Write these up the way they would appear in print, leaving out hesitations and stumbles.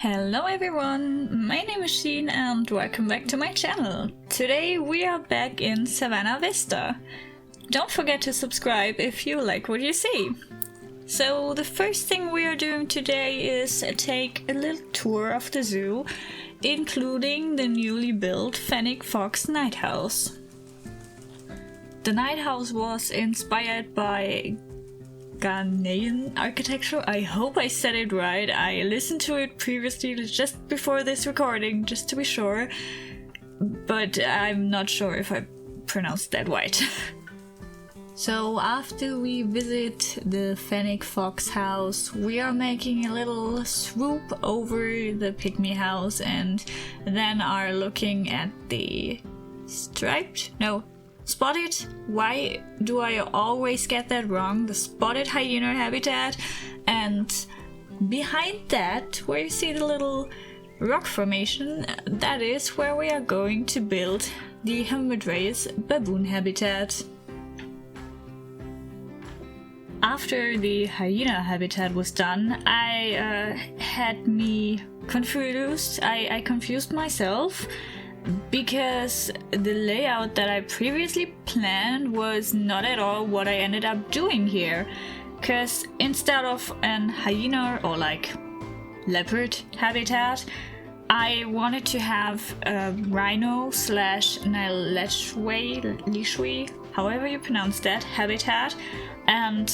Hello everyone, my name is Sheen and welcome back to my channel. Today we are back in Savannah Vista. Don't forget to subscribe if you like what you see. So the first thing we are doing today is take a little tour of the zoo, including the newly built fennec fox nighthouse. The nighthouse was inspired by Ghanaian architecture. I hope I said it right. I listened to it previously just before this recording, just to be sure, but I'm not sure if I pronounced that right. So after we visit the fennec fox house, we are making a little swoop over the pygmy house and then are looking at the spotted, why do I always get that wrong? The spotted hyena habitat, and behind that, where you see the little rock formation, that is where we are going to build the Hamadryas Baboon habitat. After the hyena habitat was done, I had me confused. I confused myself, because the layout that I previously planned was not at all what I ended up doing here. Because instead of an hyena or like leopard habitat, I wanted to have a rhino slash Nileshwe, however you pronounce that, habitat, and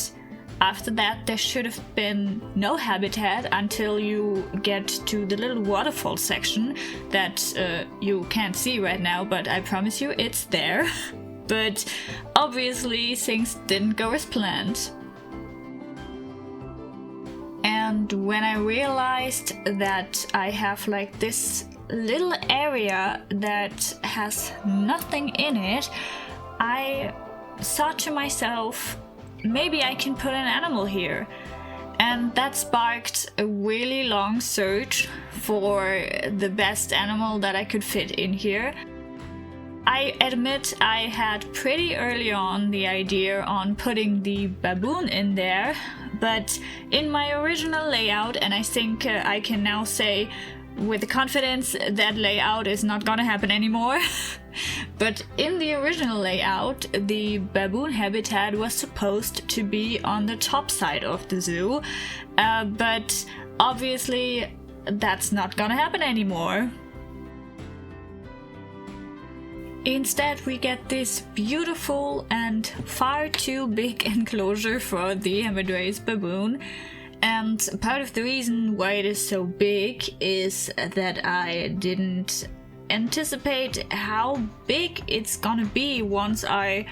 after that there should have been no habitat until you get to the little waterfall section that you can't see right now, but I promise you it's there. But obviously things didn't go as planned. And when I realized that I have like this little area that has nothing in it, I thought to myself, maybe I can put an animal here. And that sparked a really long search for the best animal that I could fit in here. I admit I had pretty early on the idea on putting the baboon in there, but in my original layout, and I think I can now say with confidence that layout is not gonna happen anymore. But in the original layout, the baboon habitat was supposed to be on the top side of the zoo, but obviously that's not gonna happen anymore. Instead, we get this beautiful and far too big enclosure for the Hamadryas baboon. And part of the reason why it is so big is that I didn't anticipate how big it's gonna be once I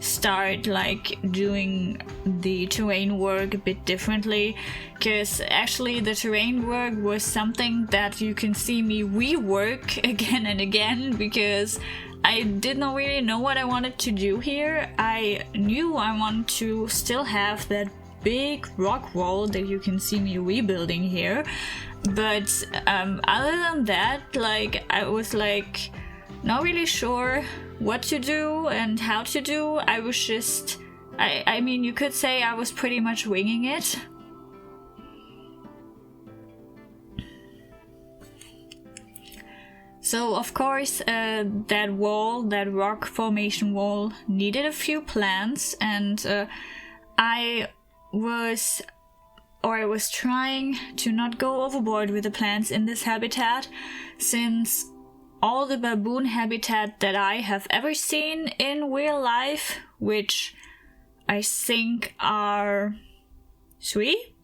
start like doing the terrain work a bit differently, because actually the terrain work was something that you can see me rework again and again, because I did not really know what I wanted to do here. I knew I wanted to still have that big rock wall that you can see me rebuilding here, but other than that, like, I was like not really sure what to do and how to do. I was just, I mean, you could say I was pretty much winging it. So of course that wall, that rock formation wall, needed a few plants, and I was trying to not go overboard with the plants in this habitat, since all the baboon habitat that I have ever seen in real life, which I think are 3,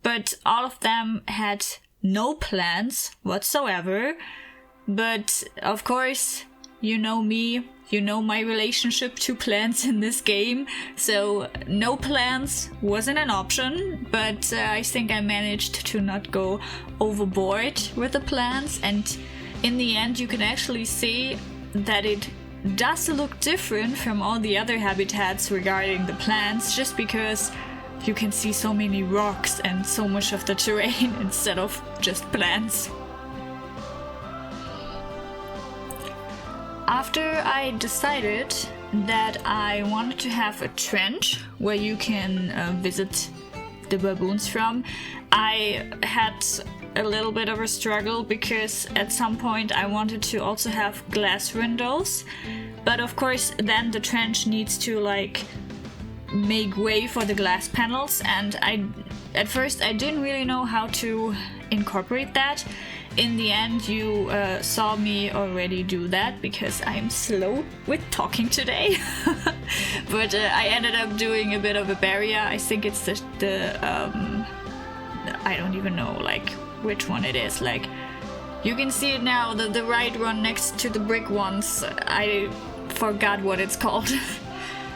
but all of them had no plants whatsoever. But of course, you know me, you know my relationship to plants in this game, so no plants wasn't an option, but I think I managed to not go overboard with the plants, and in the end you can actually see that it does look different from all the other habitats regarding the plants, just because you can see so many rocks and so much of the terrain instead of just plants. After I decided that I wanted to have a trench where you can visit the baboons from. I had a little bit of a struggle because at some point I wanted to also have glass windows, but of course then the trench needs to like make way for the glass panels, and at first I didn't really know how to incorporate that. In the end, you saw me already do that because I'm slow with talking today. But I ended up doing a bit of a barrier. I think it's the I don't even know like which one it is. Like, you can see it now, the right one next to the brick ones. I forgot what it's called.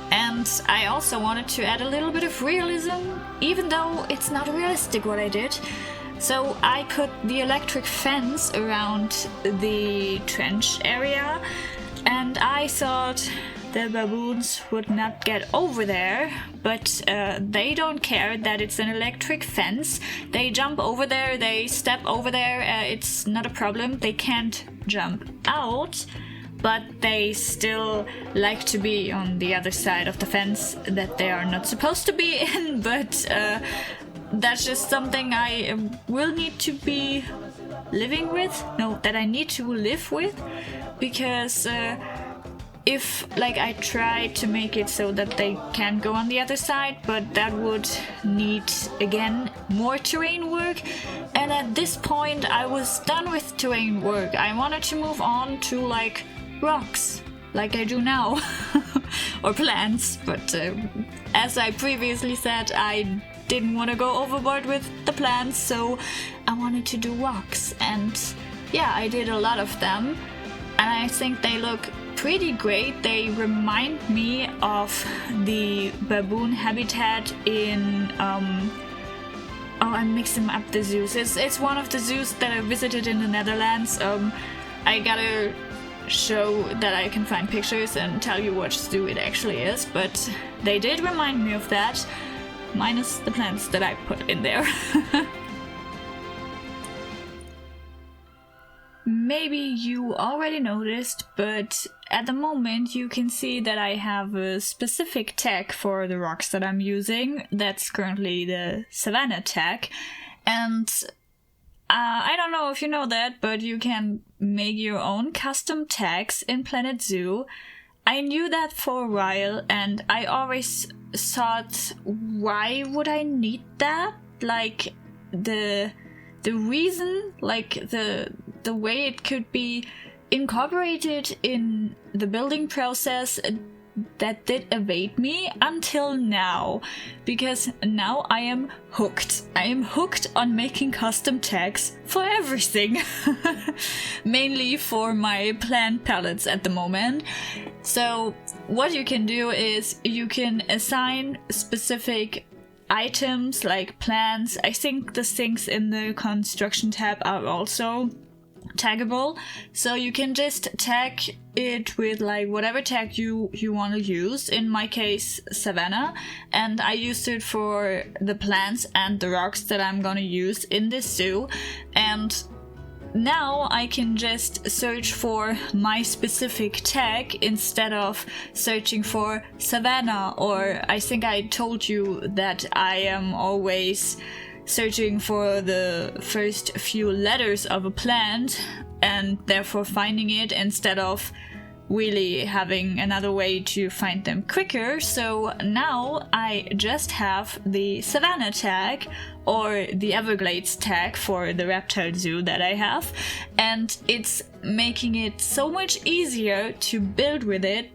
And I also wanted to add a little bit of realism, even though it's not realistic what I did. So I put the electric fence around the trench area, and I thought the baboons would not get over there, but they don't care that it's an electric fence. They jump over there, they step over there, it's not a problem. They can't jump out, but they still like to be on the other side of the fence that they are not supposed to be in, but that's just something I will need to be living with. No, that I need to live with, because if like I try to make it so that they can go on the other side, but that would need again more terrain work, and at this point I was done with terrain work. I wanted to move on to like rocks like I do now or plants, but as I previously said, I didn't want to go overboard with the plants, so I wanted to do rocks, and yeah, I did a lot of them, and I think they look pretty great. They remind me of the baboon habitat in I'm mixing up the zoos. It's one of the zoos that I visited in the Netherlands. I gotta show that I can find pictures and tell you which zoo it actually is, but they did remind me of that, minus the plants that I put in there. Maybe you already noticed, but at the moment you can see that I have a specific tag for the rocks that I'm using. That's currently the Savannah tag, and I don't know if you know that, but you can make your own custom tags in Planet Zoo. I knew that for a while, and I always thought, why would I need that? Like, the reason, like the way it could be incorporated in the building process, that did evade me until now, because now I am hooked. I am hooked on making custom tags for everything. Mainly for my plant palettes at the moment. So what you can do is you can assign specific items like plants. I think the things in the construction tab are also taggable, so you can just tag it with like whatever tag you want to use. In my case, Savannah, and I used it for the plants and the rocks that I'm gonna use in this zoo. And now I can just search for my specific tag instead of searching for Savannah, or I think I told you that I am always searching for the first few letters of a plant and therefore finding it instead of really having another way to find them quicker. So now I just have the Savannah tag or the Everglades tag for the reptile zoo that I have, and it's making it so much easier to build with it.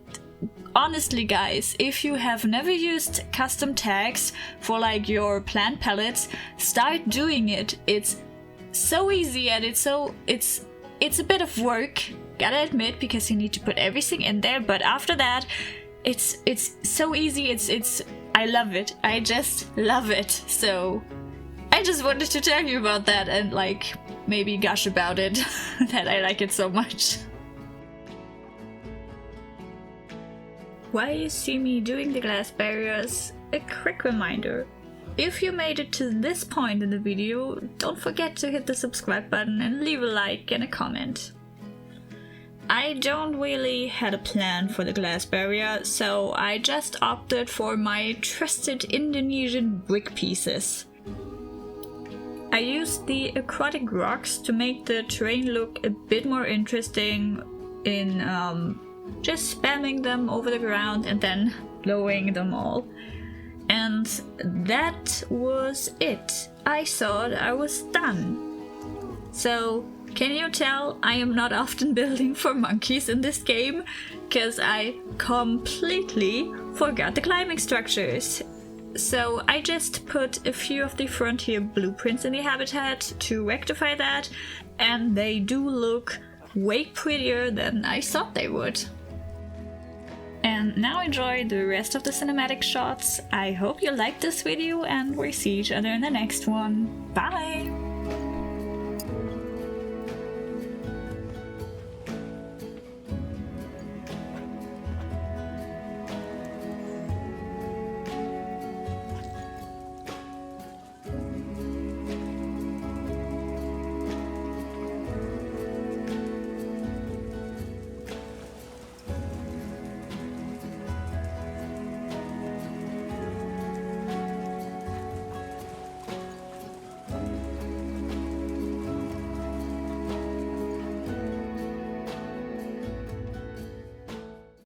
Honestly guys, if you have never used custom tags for like your plant palettes, start doing it. It's so easy, and it's a bit of work, gotta admit, because you need to put everything in there, but after that it's so easy. It's I love it. I just love it. So I just wanted to tell you about that and like maybe gush about it that I like it so much. While you see me doing the glass barriers, a quick reminder. If you made it to this point in the video, don't forget to hit the subscribe button and leave a like and a comment. I don't really had a plan for the glass barrier, so I just opted for my trusted Indonesian brick pieces. I used the aquatic rocks to make the terrain look a bit more interesting in just spamming them over the ground and then blowing them all. And that was it. I thought I was done. So, can you tell I am not often building for monkeys in this game? Because I completely forgot the climbing structures. So I just put a few of the frontier blueprints in the habitat to rectify that, and they do look way prettier than I thought they would. And now enjoy the rest of the cinematic shots. I hope you liked this video and we'll see each other in the next one. Bye!